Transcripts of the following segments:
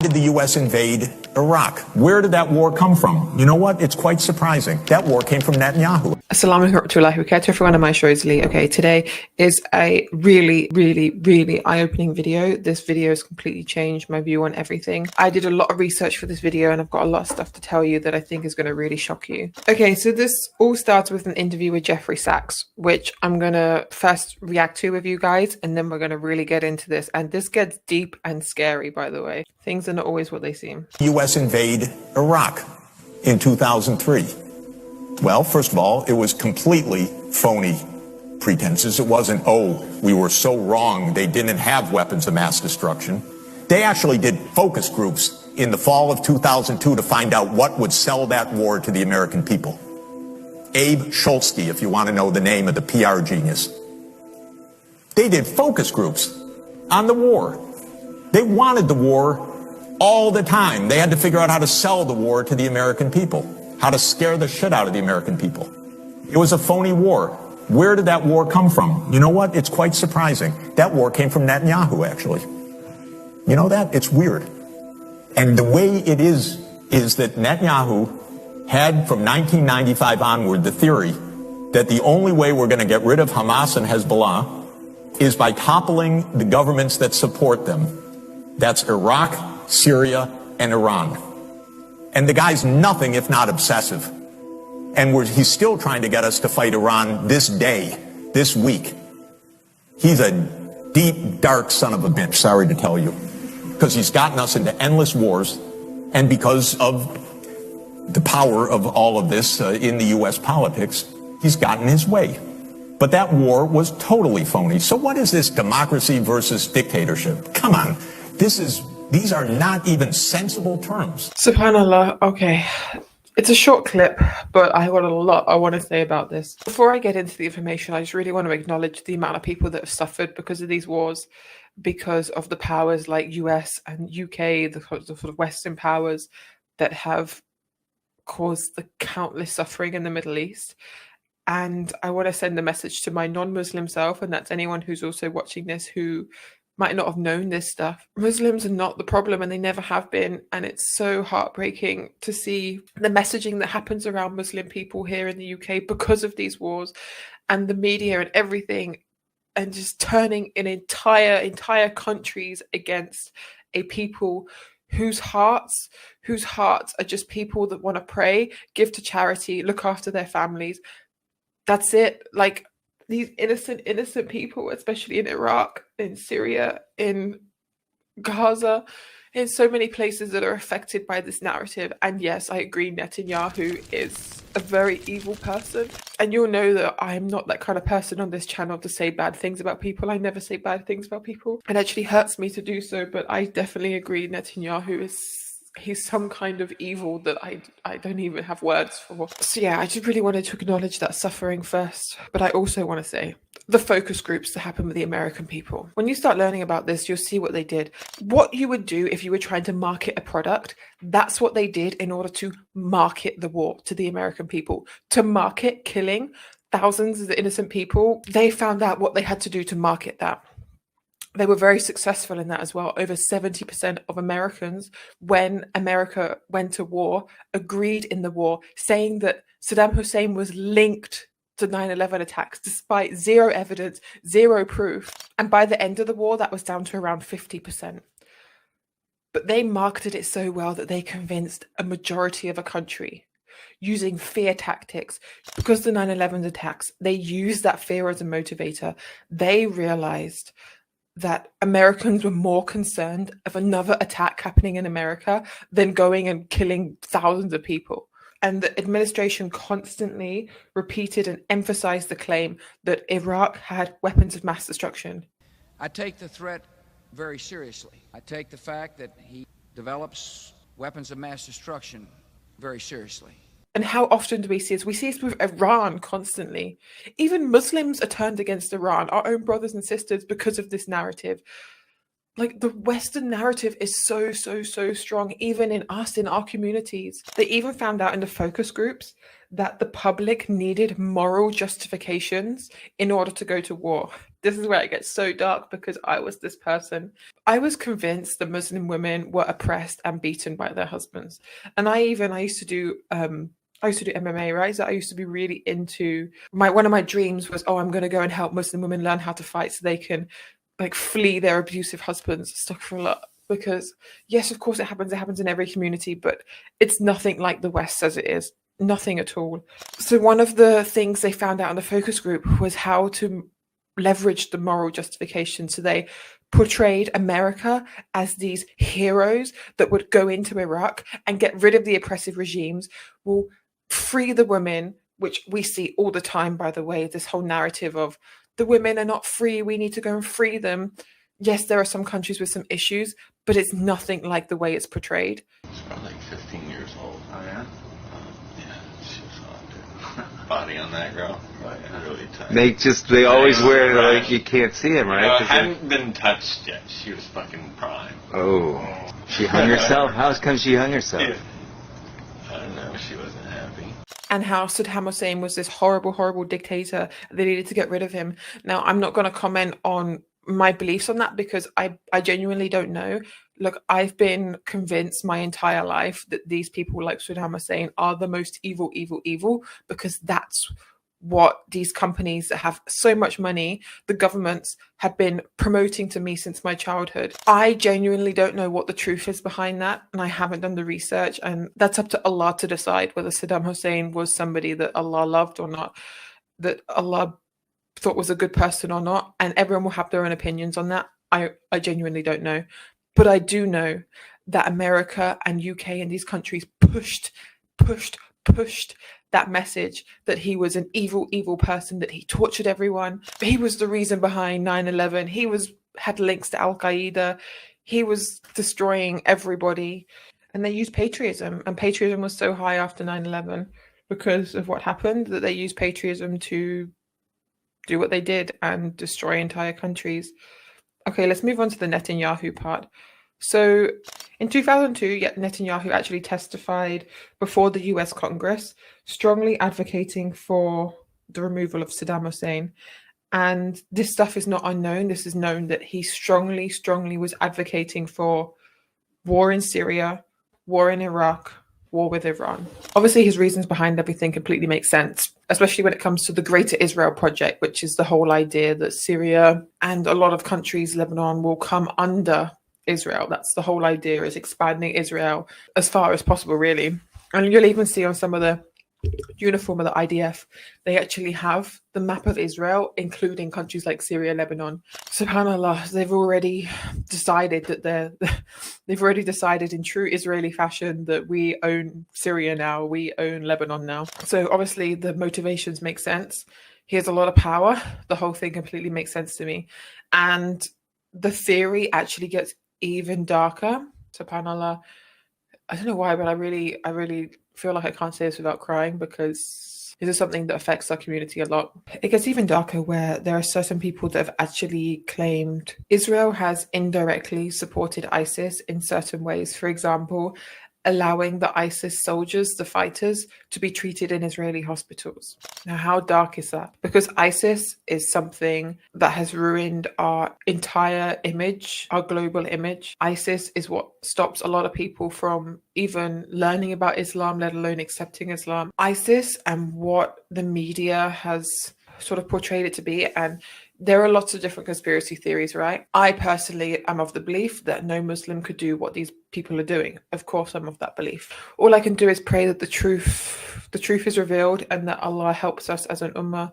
Did the U.S. invade Iraq? Where did that war come from? You know what? It's quite surprising. That war came from Netanyahu. Assalamu alaikum warahmatullahi wabarakatuh. Everyone, I'm Rosalí. Okay, today is a really eye-opening video. This video has completely changed my view on everything. I did a lot of research for this video and I've got a lot of stuff to tell you that I think is going to really shock you. Okay, so this all starts with an interview with Jeffrey Sachs, which I'm going to first react to with you guys, and then we're going to really get into this. And this gets deep and scary, by the way. Things are not always what they seem. U.S. invade Iraq in 2003. Well, first of all, it was completely phony pretenses. It wasn't, oh, we were so wrong, they didn't have weapons of mass destruction. They actually did focus groups in the fall of 2002 to find out what would sell that war to the American people. Abe Schultzky, if you want to know the name of the PR genius. They did focus groups on the war. They wanted the war all the time. They had to figure out how to sell the war to the American people, how to scare the shit out of the American people. It was a phony war. Where did that war come from? You know what? It's quite surprising. That war came from Netanyahu, actually. You know that? It's weird. And the way it is that Netanyahu had from 1995 onward the theory that the only way we're going to get rid of Hamas and Hezbollah is by toppling the governments that support them. That's Iraq, Syria, and Iran. And the guy's nothing if not obsessive. And he's still trying to get us to fight Iran this day, this week. He's a deep, dark son of a bitch, sorry to tell you. Because he's gotten us into endless wars, and because of the power of all of this in the U.S. politics, he's gotten his way. But that war was totally phony. So what is this democracy versus dictatorship? Come on. These are not even sensible terms. Subhanallah. Okay. It's a short clip, but I got a lot I want to say about this. Before I get into the information, I just really want to acknowledge the amount of people that have suffered because of these wars, because of the powers like US and UK, the sort of Western powers that have caused the countless suffering in the Middle East. And I want to send a message to my non-Muslim self, and that's anyone who's also watching this who might not have known this stuff. Muslims are not the problem, and they never have been. And it's so heartbreaking to see the messaging that happens around Muslim people here in the UK because of these wars and the media and everything, and just turning in entire countries against a people whose hearts are just people that want to pray, give to charity, look after their families. That's it. Like, these innocent people, especially in Iraq, in Syria, in Gaza, in so many places that are affected by this narrative. And yes, I agree, Netanyahu is a very evil person. And you'll know that I'm not that kind of person on this channel to say bad things about people. I never say bad things about people. It actually hurts me to do so, but I definitely agree Netanyahu he's some kind of evil that I don't even have words for. So yeah, I just really wanted to acknowledge that suffering first. But I also want to say the focus groups that happen with the American people. When you start learning about this, you'll see what they did. What you would do if you were trying to market a product, that's what they did in order to market the war to the American people. To market killing thousands of innocent people, they found out what they had to do to market that. They were very successful in that as well. Over 70% of Americans, when America went to war, agreed in the war, saying that Saddam Hussein was linked to 9/11 attacks, despite zero evidence, zero proof. And by the end of the war, that was down to around 50%. But they marketed it so well that they convinced a majority of a country using fear tactics. Because the 9/11 attacks, they used that fear as a motivator. They realized that Americans were more concerned of another attack happening in America than going and killing thousands of people. And the administration constantly repeated and emphasized the claim that Iraq had weapons of mass destruction. I take the threat very seriously. I take the fact that he develops weapons of mass destruction very seriously. And how often do we see this? We see this with Iran constantly. Even Muslims are turned against Iran, our own brothers and sisters, because of this narrative. Like, the Western narrative is so strong, even in us, in our communities. They even found out in the focus groups that the public needed moral justifications in order to go to war. this is where it gets so dark, because I was this person. I was convinced that Muslim women were oppressed and beaten by their husbands. And I used to do MMA, right? So I used to be really into one of my dreams was, oh, I'm going to go and help Muslim women learn how to fight so they can like flee their abusive husbands. Astaghfirullah. Because yes, of course it happens in every community, but it's nothing like the West says it is. Nothing at all. So one of the things they found out in the focus group was how to leverage the moral justification. So they portrayed America as these heroes that would go into Iraq and get rid of the oppressive regimes, will free the women, which we see all the time, by the way, this whole narrative of the women are not free, we need to go and free them. Yes, there are some countries with some issues, but it's nothing like the way it's portrayed. She's probably like 15 years old. Oh, yeah? Yeah, she was hot, dude. Body on that girl. Right, really tight. They always wear it like you can't see them, right? Hadn't been touched yet. She was fucking prime. Oh. She hung herself? How come she hung herself? Yeah. I don't know. She wasn't happy. And how Saddam Hussein was this horrible, horrible dictator. They needed to get rid of him. Now, I'm not going to comment on my beliefs on that because I genuinely don't know. Look, I've been convinced my entire life that these people like Saddam Hussein are the most evil, evil, evil, because that's what these companies that have so much money, the governments, have been promoting to me since my childhood. I genuinely don't know what the truth is behind that, and I haven't done the research, and that's up to Allah to decide whether Saddam Hussein was somebody that Allah loved or not, that Allah thought was a good person or not, and everyone will have their own opinions on that. I genuinely don't know. But I do know that America and UK and these countries pushed that message that he was an evil, evil person, that he tortured everyone. He was the reason behind 9/11. He had links to Al-Qaeda. He was destroying everybody. And they used patriotism. And patriotism was so high after 9/11 because of what happened that they used patriotism to do what they did and destroy entire countries. Okay, let's move on to the Netanyahu part. So in 2002, Netanyahu actually testified before the US Congress, strongly advocating for the removal of Saddam Hussein. And this stuff is not unknown. This is known that he strongly, strongly was advocating for war in Syria, war in Iraq, war with Iran. Obviously, his reasons behind everything completely make sense, especially when it comes to the Greater Israel Project, which is the whole idea that Syria and a lot of countries, Lebanon, will come under Israel. That's the whole idea, is expanding Israel as far as possible, really. And you'll even see on some of the uniform of the IDF, they actually have the map of Israel, including countries like Syria, Lebanon. SubhanAllah, they've already decided in true Israeli fashion that we own Syria now, we own Lebanon now. So obviously the motivations make sense. He has a lot of power. The whole thing completely makes sense to me. And the theory actually gets even darker. SubhanAllah. I don't know why, but I really feel like I can't say this without crying, because this is something that affects our community a lot. It gets even darker where there are certain people that have actually claimed Israel has indirectly supported ISIS in certain ways. For example, allowing the ISIS soldiers, the fighters, to be treated in Israeli hospitals. Now, how dark is that? Because ISIS is something that has ruined our entire image, our global image. ISIS is what stops a lot of people from even learning about Islam, let alone accepting Islam. ISIS and what the media has sort of portrayed it to be, and there are lots of different conspiracy theories, right? I personally am of the belief that no Muslim could do what these people are doing. Of course, I'm of that belief. All I can do is pray that the truth is revealed, and that Allah helps us as an ummah,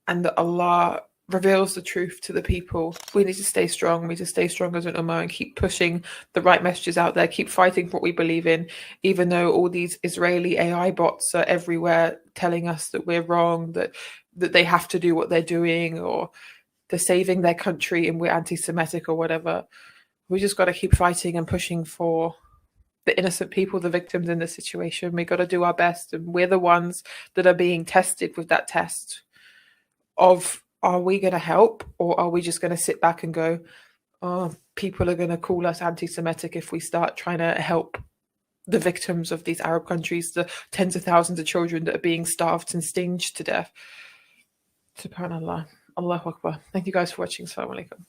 and that Allah reveals the truth to the people. We need to stay strong. We need to stay strong as an ummah and keep pushing the right messages out there, keep fighting for what we believe in, even though all these Israeli AI bots are everywhere telling us that we're wrong, that they have to do what they're doing, or they're saving their country and we're anti-Semitic or whatever. We just got to keep fighting and pushing for the innocent people, the victims in this situation. We got to do our best, and we're the ones that are being tested with that test of, are we going to help, or are we just going to sit back and go, oh, people are going to call us anti-Semitic if we start trying to help the victims of these Arab countries, the tens of thousands of children that are being starved and stinged to death. SubhanAllah. Allahu Akbar. Thank you guys for watching. Assalamu alaikum.